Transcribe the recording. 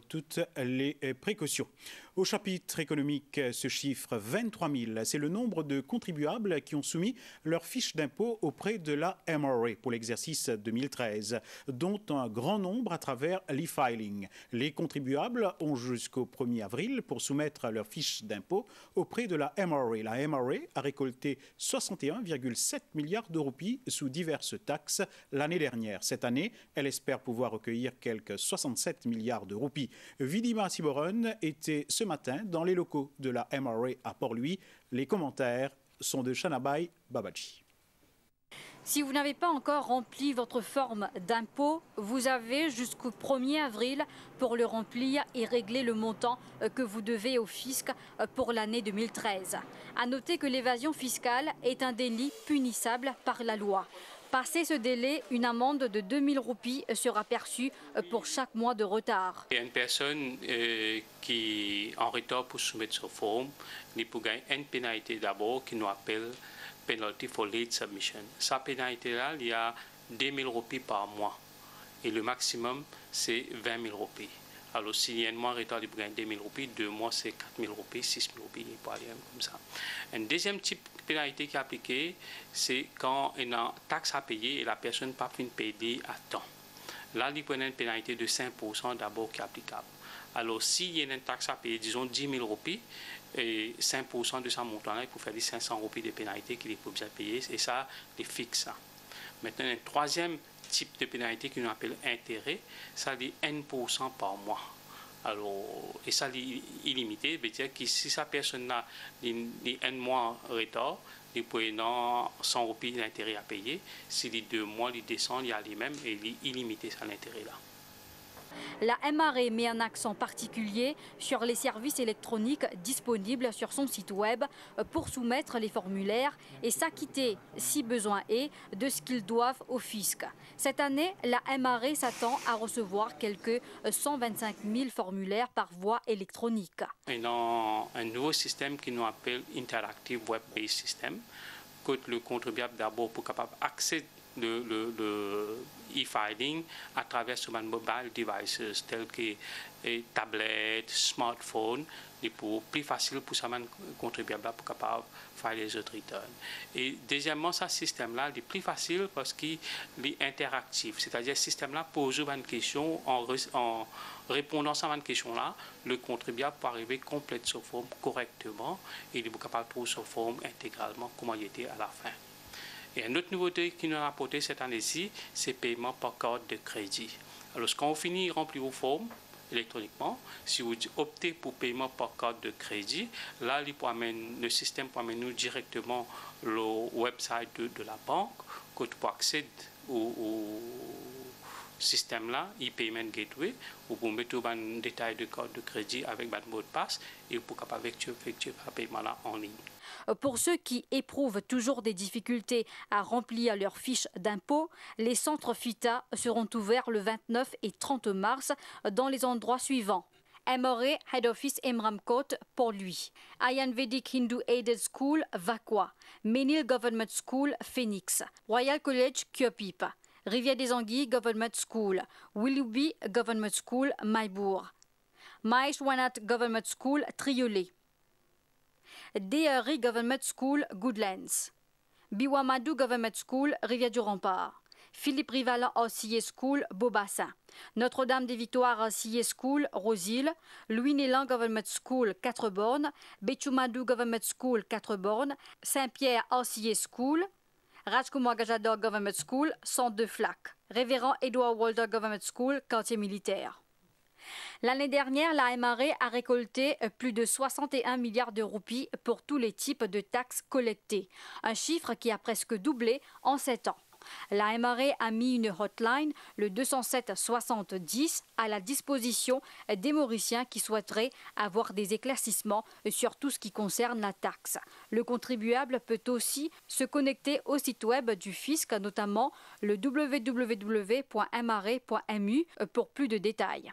toutes les précautions. Au chapitre économique, ce chiffre 23 000, c'est le nombre de contribuables qui ont soumis leur fiche d'impôt auprès de la MRA pour l'exercice 2013, dont un grand nombre à travers l'e-filing. Les contribuables ont jusqu'au 1er avril pour soumettre leur fiche d'impôt auprès de la MRA. La MRA a récolté 61,7 milliards de roupies sous diverses taxes l'année dernière. Cette année, elle espère pouvoir recueillir quelques 67 milliards de roupies. Vidima Siboron était ce matin dans les locaux de la MRA à Port-Louis. Les commentaires sont de Shanabai Babaji. Si vous n'avez pas encore rempli votre forme d'impôt, vous avez jusqu'au 1er avril pour le remplir et régler le montant que vous devez au fisc pour l'année 2013. À noter que l'évasion fiscale est un délit punissable par la loi. Passé ce délai, une amende de 2000 roupies sera perçue pour chaque mois de retard. Il y a une personne qui est en retard pour soumettre sa forme, il peut gagner une pénalité d'abord qui nous appelle penalty for late submission. Sa pénalité-là, il y a 2000 roupies par mois et le maximum, c'est 20 000 roupies. Alors, s'il y a un mois en retard, il peut gagner 2000 roupies, 2 mois, c'est 4000 roupies, 6000 roupies, il peut aller comme ça. Un deuxième type de pénalité qui est appliquée, c'est quand il y a une taxe à payer et la personne n'a pas pu payer à temps. Là, il peut y avoir une pénalité de 5% d'abord qui est applicable. Alors, s'il y a une taxe à payer, disons 10 000 roupies, et 5% de ce montant-là, il faut faire les 500 roupies de pénalité qu'il faut bien payer, et ça, il fixe. Maintenant, un troisième type de pénalité qu'on appelle intérêt, ça dit 1% par mois. Alors, et ça, illimité, veut dire que si sa personne a un mois en retard, il peut y avoir 100 roupies d'intérêt à payer. Si les 2 mois, il descend, il y a les mêmes et il est illimité, ça l'intérêt-là. La MRA met un accent particulier sur les services électroniques disponibles sur son site web pour soumettre les formulaires et s'acquitter, si besoin est, de ce qu'ils doivent au fisc. Cette année, la MRA s'attend à recevoir quelques 125 000 formulaires par voie électronique. Il y a un nouveau système qui nous appelle Interactive Web-Based System, que le contribuable d'abord pour capable accéder le e-filing à travers sur mobile devices tels que tablettes, smartphones, et pour plus facile pour ça contribuable pour capable faire les autres returns. Et deuxièmement, ce système-là est plus facile parce qu'il est interactif, c'est-à-dire ce système-là pose une question en répondant à cette question-là, le contribuable peut arriver complète sa forme correctement et il est capable de trouver sa forme intégralement comme il était à la fin. Et une autre nouveauté qui nous a apporté cette année-ci, c'est le paiement par carte de crédit. Alors, quand on finit de remplir vos formes électroniquement, si vous optez pour paiement par carte de crédit, là, le système peut amener nous directement le website de la banque, que tu peux accéder au système-là, e-payment gateway, où vous mettez un détail de carte de crédit avec votre mot de passe et pour capable effectuer le paiement-là en ligne. Pour ceux qui éprouvent toujours des difficultés à remplir leur fiche d'impôt, les centres FITA seront ouverts le 29 et 30 mars dans les endroits suivants. MRA Head Office Emramcote, Port-Louis. Ayurvedic Hindu Aided School, Vakwa. Menil Government School, Phoenix. Royal College, Kyopipa. Rivière-des-Anguilles Government School. Willoughby Government School, Maïbourg. Maïs-Wanat Government School, Triolet. DRI Government School, Goodlands. Biwamadou Government School, Rivière-du-Rempart. Philippe Rivalan Auxilier School, Beaubassin. Notre-Dame des Victoires Auxilier School, Rosil. Louis-Nélan Government School, 4 bornes. Betchoumadou Government School, 4 bornes. Saint-Pierre Auxilier School. Rajkumar Gajador Government School, 102 Flac. Révérend Edward Walter Government School, quartier militaire. L'année dernière, la MRA a récolté plus de 61 milliards de roupies pour tous les types de taxes collectées, un chiffre qui a presque doublé en 7 ans. La MRA a mis une hotline, le 207 70, à la disposition des Mauriciens qui souhaiteraient avoir des éclaircissements sur tout ce qui concerne la taxe. Le contribuable peut aussi se connecter au site web du fisc, notamment le www.mra.mu pour plus de détails.